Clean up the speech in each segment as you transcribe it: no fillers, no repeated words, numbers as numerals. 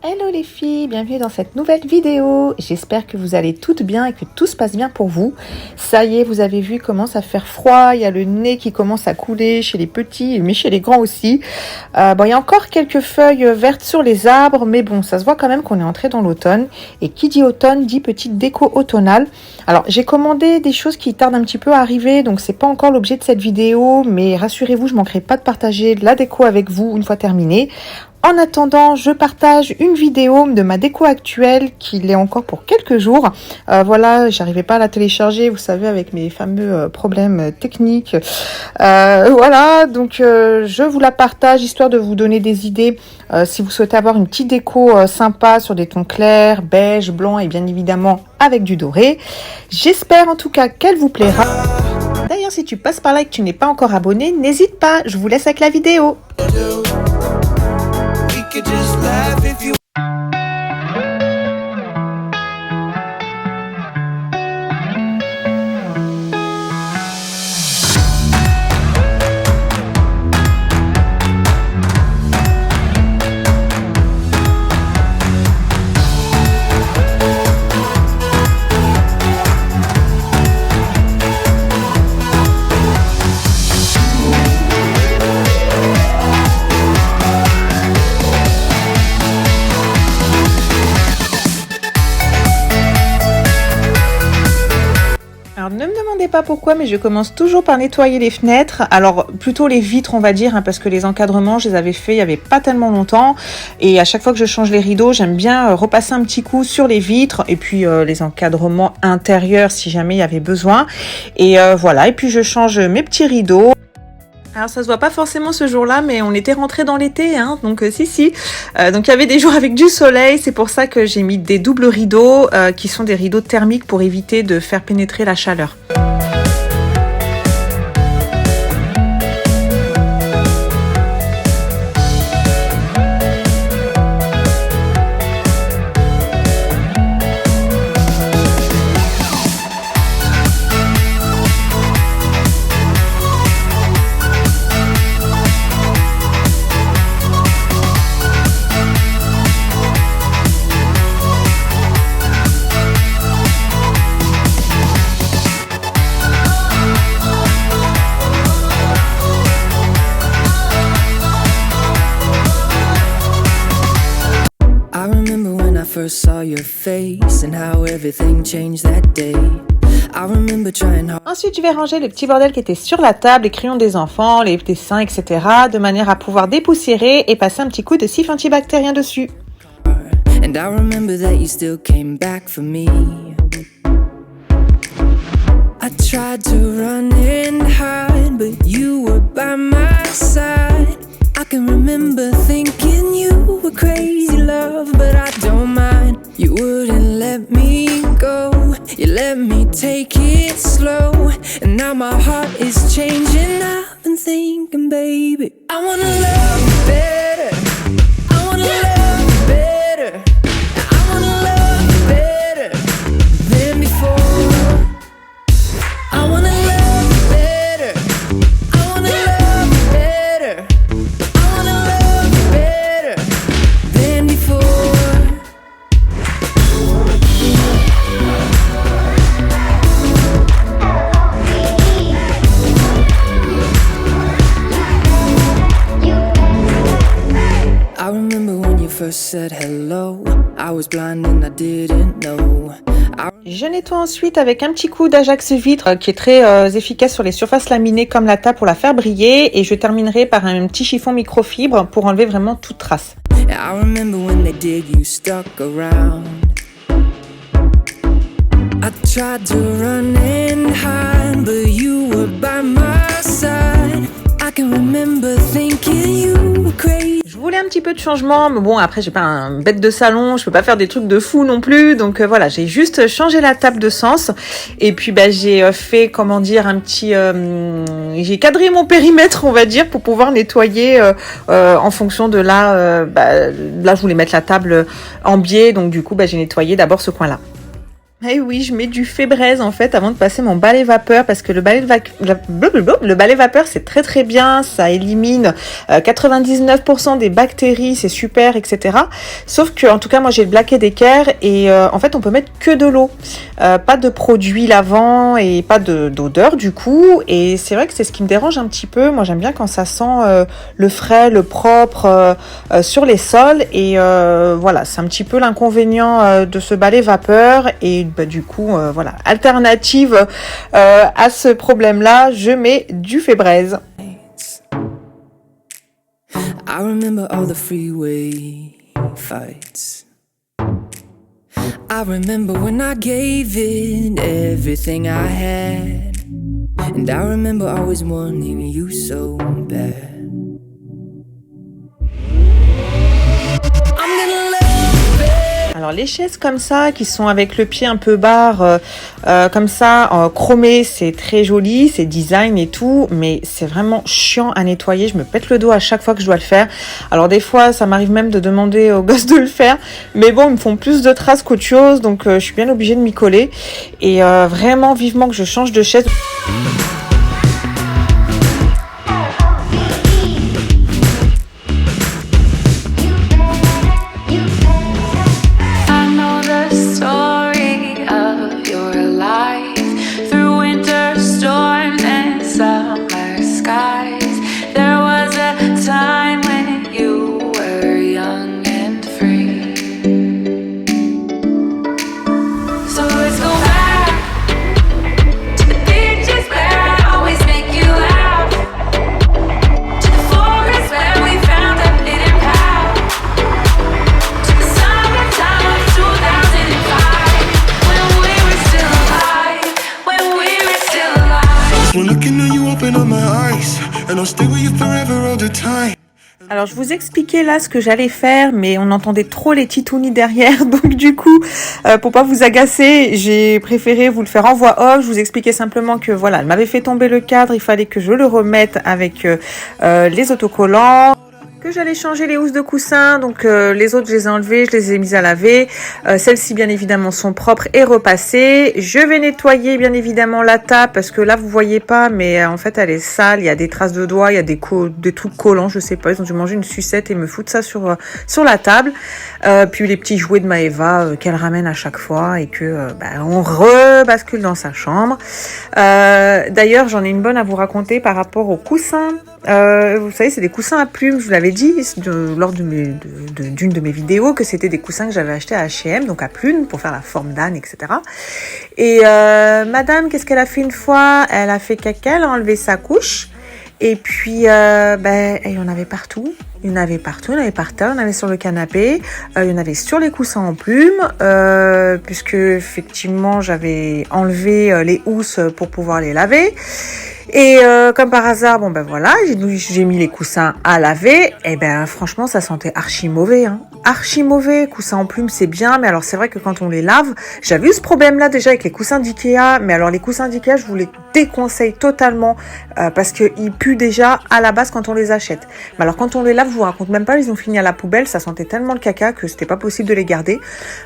Hello les filles, bienvenue dans cette nouvelle vidéo. J'espère que vous allez toutes bien et que tout se passe bien pour vous. Ça y est, vous avez vu, il commence à faire froid, il y a le nez qui commence à couler chez les petits, mais chez les grands aussi. Bon, il y a encore quelques feuilles vertes sur les arbres, mais bon, ça se voit quand même qu'on est entré dans l'automne. Et qui dit automne dit petite déco automnale. Alors, j'ai commandé des choses qui tardent un petit peu à arriver, donc c'est pas encore l'objet de cette vidéo, mais rassurez-vous, je manquerai pas de partager la déco avec vous une fois terminée. En attendant, je partage une vidéo de ma déco actuelle qui l'est encore pour quelques jours. Voilà, j'arrivais pas à la télécharger, vous savez, avec mes fameux problèmes techniques. Voilà, donc je vous la partage histoire de vous donner des idées si vous souhaitez avoir une petite déco sympa sur des tons clairs, beige, blanc et bien évidemment avec du doré. J'espère en tout cas qu'elle vous plaira. D'ailleurs, si tu passes par là et que tu n'es pas encore abonné, n'hésite pas, je vous laisse avec la vidéo. Could just laugh if you Alors, ne me demandez pas pourquoi, mais je commence toujours par nettoyer les fenêtres. Alors, plutôt les vitres, on va dire, hein, parce que les encadrements, je les avais faits il y avait pas tellement longtemps. Et à chaque fois que je change les rideaux, j'aime bien repasser un petit coup sur les vitres et puis les encadrements intérieurs si jamais il y avait besoin. Et voilà, et puis je change mes petits rideaux. Alors ça se voit pas forcément ce jour-là, mais on était rentré dans l'été, hein, donc si. Donc il y avait des jours avec du soleil, c'est pour ça que j'ai mis des doubles rideaux qui sont des rideaux thermiques pour éviter de faire pénétrer la chaleur. first saw your face and how everything changed that day. I remember trying hard. Ensuite, je vais ranger le petit bordel qui était sur la table, les crayons des enfants, les dessins, etc. de manière à pouvoir dépoussiérer et passer un petit coup de cif antibactérien dessus. And I remember that you still came back for me. I tried to run and hide, but you were by my side. I can remember thinking you were crazy love, but I don't mind. You wouldn't let me go, you let me take it slow. And now my heart is changing, I've been thinking, baby, I wanna love you better, I wanna love you better, I wanna love you better than before. I wanna love you better, I wanna love you better, I wanna love you better than before. I remember when you first said hello, I was blind and I didn't know. Je nettoie ensuite avec un petit coup d'Ajax vitre qui est très efficace sur les surfaces laminées comme la table pour la faire briller, et je terminerai par un petit chiffon microfibre pour enlever vraiment toute trace. I remember when they did, you stuck around. I tried to run and hide, but you were by my side. I can remember thinking you were crazy. Je voulais un petit peu de changement, mais bon, après j'ai pas un bête de salon, je peux pas faire des trucs de fou non plus, donc voilà, j'ai juste changé la table de sens, et puis j'ai fait, comment dire, un petit, j'ai cadré mon périmètre, on va dire, pour pouvoir nettoyer en fonction de là, là je voulais mettre la table en biais, donc du coup j'ai nettoyé d'abord ce coin-là. Eh oui, je mets du Febreze en fait avant de passer mon balai vapeur parce que le balai vapeur c'est très très bien, ça élimine 99% des bactéries, c'est super, etc. Sauf que en tout cas moi j'ai le Black & Decker et en fait on peut mettre que de l'eau, pas de produits lavants et pas d'odeur du coup, et c'est vrai que c'est ce qui me dérange un petit peu. Moi j'aime bien quand ça sent le frais, le propre sur les sols, et voilà, c'est un petit peu l'inconvénient de ce balai vapeur. Et bah, du coup, voilà, alternative à ce problème-là, je mets du Febreze. I remember all the freeway fights. I remember when I gave it everything I had. And I remember always wanting you so bad. I'm gonna let Alors les chaises comme ça, qui sont avec le pied un peu barre, comme ça, chromé, c'est très joli, c'est design et tout, mais c'est vraiment chiant à nettoyer. Je me pète le dos à chaque fois que je dois le faire. Alors des fois, ça m'arrive même de demander aux gosses de le faire, mais bon, ils me font plus de traces qu'autre chose, donc je suis bien obligée de m'y coller. Et vraiment vivement que je change de chaise. Alors je vous expliquais là ce que j'allais faire, mais on entendait trop les titounis derrière, donc du coup, pour pas vous agacer, j'ai préféré vous le faire en voix off. Je vous expliquais simplement que voilà, elle m'avait fait tomber le cadre, il fallait que je le remette avec les autocollants. Que j'allais changer les housses de coussin, donc les autres je les ai enlevées, je les ai mises à laver. Celles-ci bien évidemment sont propres et repassées. Je vais nettoyer bien évidemment la table parce que là vous voyez pas, mais en fait elle est sale, il y a des traces de doigts, il y a des trucs collants, je sais pas, ils ont dû manger une sucette et me foutre ça sur la table. Puis les petits jouets de Maëva qu'elle ramène à chaque fois et que on rebascule dans sa chambre. D'ailleurs j'en ai une bonne à vous raconter par rapport aux coussins. Vous savez, c'est des coussins à plumes. Je vous l'avais dit lors d'une de mes vidéos que c'était des coussins que j'avais achetés à H&M, donc à plumes pour faire la forme d'âne, etc. Et madame, qu'est-ce qu'elle a fait une fois? Elle a fait caca, elle a enlevé sa couche. Et puis, il y en avait partout. Il y en avait partout, il y en avait par terre, il y en avait sur le canapé, il y en avait sur les coussins en plumes, puisque effectivement j'avais enlevé les housses pour pouvoir les laver. Et comme par hasard, voilà, j'ai mis les coussins à laver. Et franchement, ça sentait archi mauvais, hein. Archi mauvais. Coussins en plumes, c'est bien, mais alors c'est vrai que quand on les lave, j'avais eu ce problème-là déjà avec les coussins d'Ikea. Mais alors les coussins d'Ikea, je vous les déconseille totalement parce que ils puent déjà à la base quand on les achète. Mais alors quand on les lave, je vous raconte même pas, ils ont fini à la poubelle. Ça sentait tellement le caca que c'était pas possible de les garder.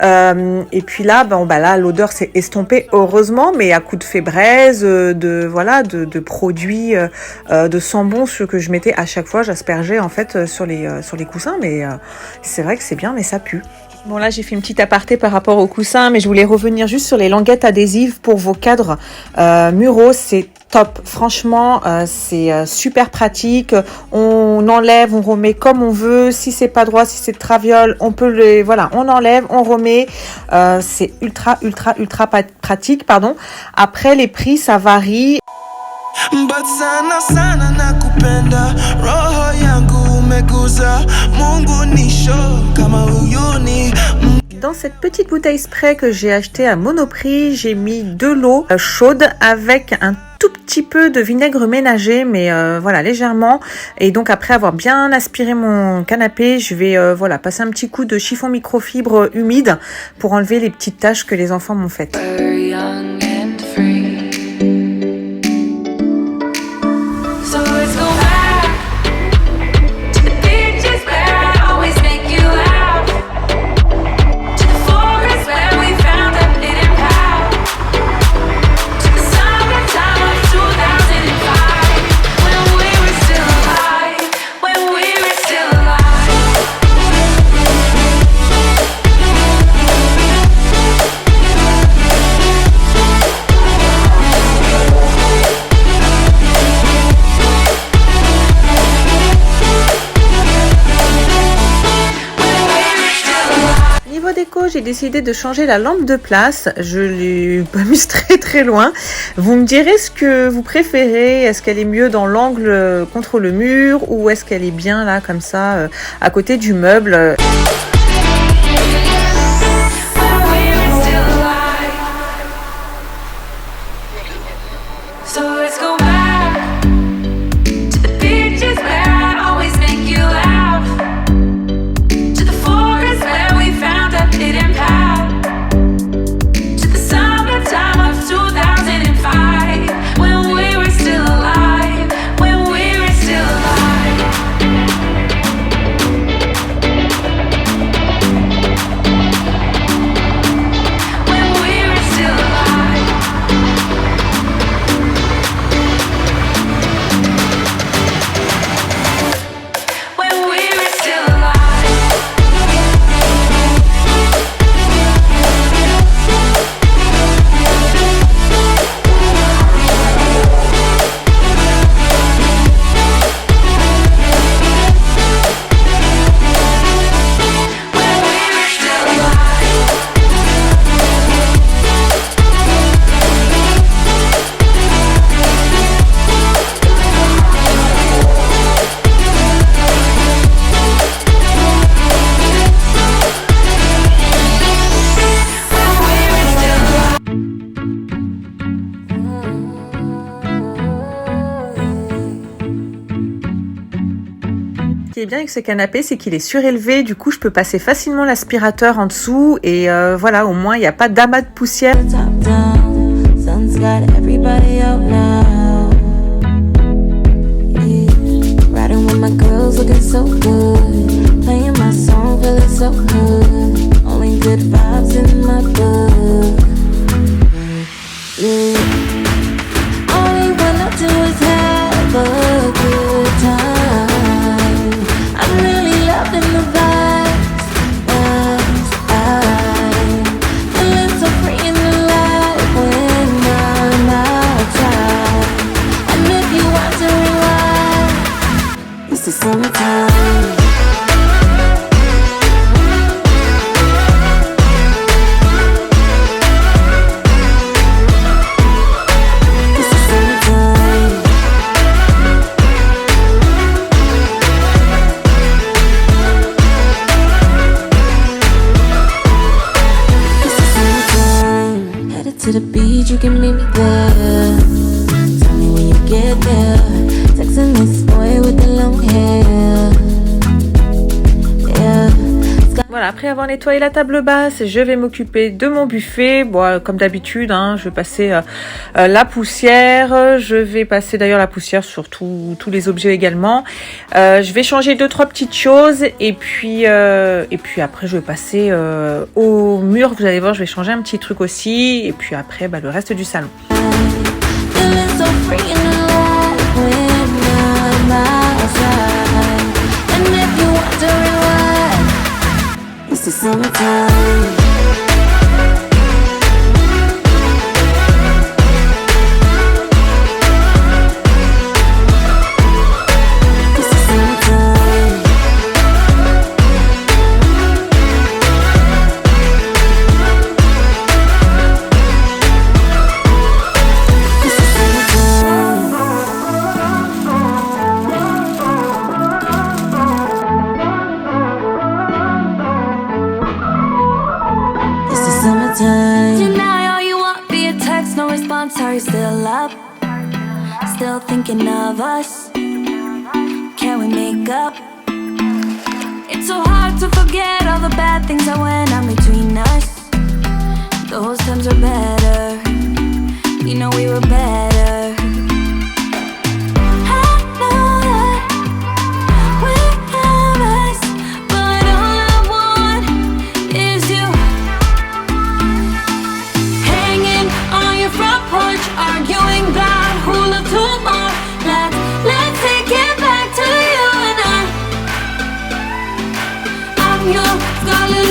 Et puis là, là, l'odeur s'est estompée heureusement, mais à coup de Febreze, de produits de sambon, ce que je mettais à chaque fois, j'aspergeais en fait sur les coussins, mais c'est vrai que c'est bien, mais ça pue. Bon là j'ai fait une petite aparté par rapport aux coussins, mais je voulais revenir juste sur les languettes adhésives pour vos cadres muraux. C'est top, franchement c'est super pratique. On enlève, on remet comme on veut. Si c'est pas droit, si c'est de traviole, on peut on enlève, on remet. C'est ultra pratique, pardon. Après les prix ça varie. But sana nakupenda, roho yangu umeguza, Mungu nisho kama uyuni. Dans cette petite bouteille spray que j'ai achetée à Monoprix, j'ai mis de l'eau chaude avec un tout petit peu de vinaigre ménager, mais légèrement. Et donc après avoir bien aspiré mon canapé, je vais passer un petit coup de chiffon microfibre humide pour enlever les petites taches que les enfants m'ont faites. Niveau déco, j'ai décidé de changer la lampe de place. Je l'ai pas mise très loin. Vous me direz ce que vous préférez. Est-ce qu'elle est mieux dans l'angle contre le mur ou est-ce qu'elle est bien là comme ça à côté du meuble? Ce qui est bien avec ce canapé, c'est qu'il est surélevé, du coup je peux passer facilement l'aspirateur en dessous et voilà, au moins il n'y a pas d'amas de poussière. To the beach, you can meet me there. Tell me when you get there. Texting this boy with the long hair. Yeah. Voilà, après avoir nettoyé la table basse, je vais m'occuper de mon buffet. Bon, comme d'habitude, hein, je vais passer la poussière. Je vais passer d'ailleurs la poussière sur tous les objets également. Je vais changer 2-3 petites choses et puis après je vais passer au mur. Vous allez voir, je vais changer un petit truc aussi. Et puis après, le reste du salon. It's the summertime. Tonight all you want, be a text, no response. Are you still up? Still thinking of us? Can we make up? It's so hard to forget all the bad things that went on between us. Those times were better. You know we were better. Your scarlet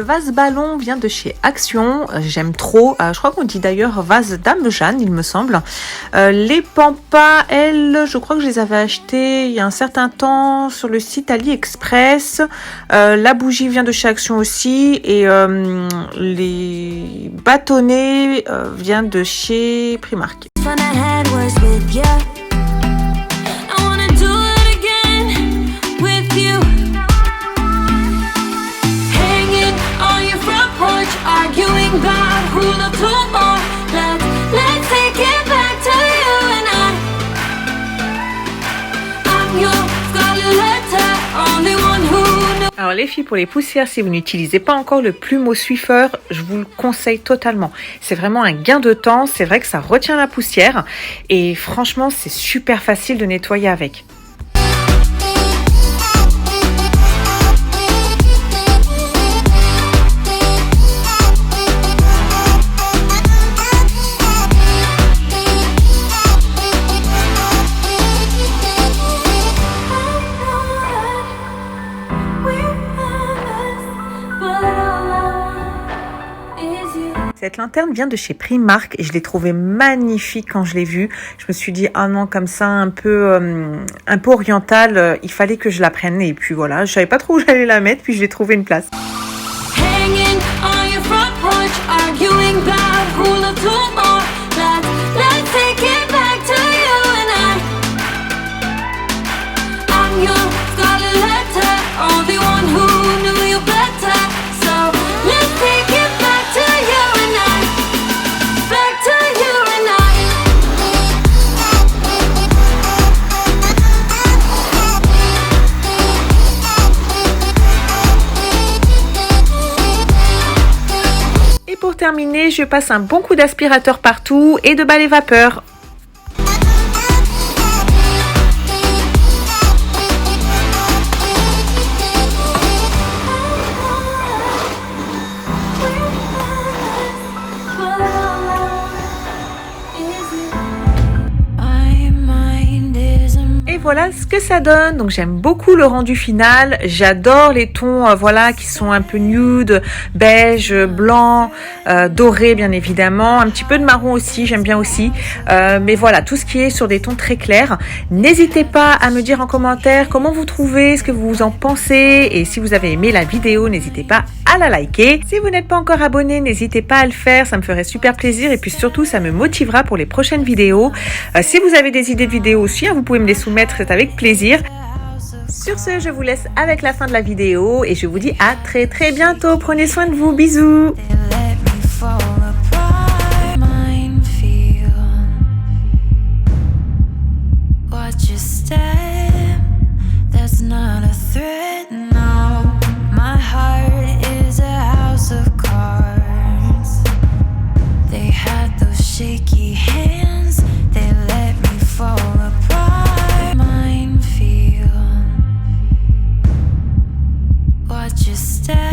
Le vase ballon vient de chez Action, j'aime trop, je crois qu'on dit d'ailleurs vase Dame Jeanne il me semble. Les pampas, elles, je crois que je les avais achetées il y a un certain temps sur le site AliExpress. La bougie vient de chez Action aussi et les bâtonnets viennent de chez Primark. Alors les filles, pour les poussières, si vous n'utilisez pas encore le plumeau Swiffer, je vous le conseille totalement. C'est vraiment un gain de temps, c'est vrai que ça retient la poussière et franchement c'est super facile de nettoyer avec. Cette lanterne vient de chez Primark et je l'ai trouvée magnifique quand je l'ai vue. Je me suis dit, ah non, comme ça, un peu orientale, il fallait que je la prenne. Et puis voilà, je savais pas trop où j'allais la mettre, puis je l'ai trouvé une place. Pour terminer, je passe un bon coup d'aspirateur partout et de balai vapeur. Voilà ce que ça donne. Donc j'aime beaucoup le rendu final. J'adore les tons voilà qui sont un peu nude, beige, blanc, doré bien évidemment, un petit peu de marron aussi, j'aime bien aussi. Mais voilà, tout ce qui est sur des tons très clairs. N'hésitez pas à me dire en commentaire comment vous trouvez, ce que vous en pensez et si vous avez aimé la vidéo, n'hésitez pas à la liker. Si vous n'êtes pas encore abonné, n'hésitez pas à le faire, ça me ferait super plaisir et puis surtout ça me motivera pour les prochaines vidéos. Si vous avez des idées de vidéos aussi, vous pouvez me les soumettre, c'est avec plaisir. Sur ce, je vous laisse avec la fin de la vidéo et je vous dis à très très bientôt. Prenez soin de vous, bisous. Shaky hands, they let me fall apart. Minefield, watch your step.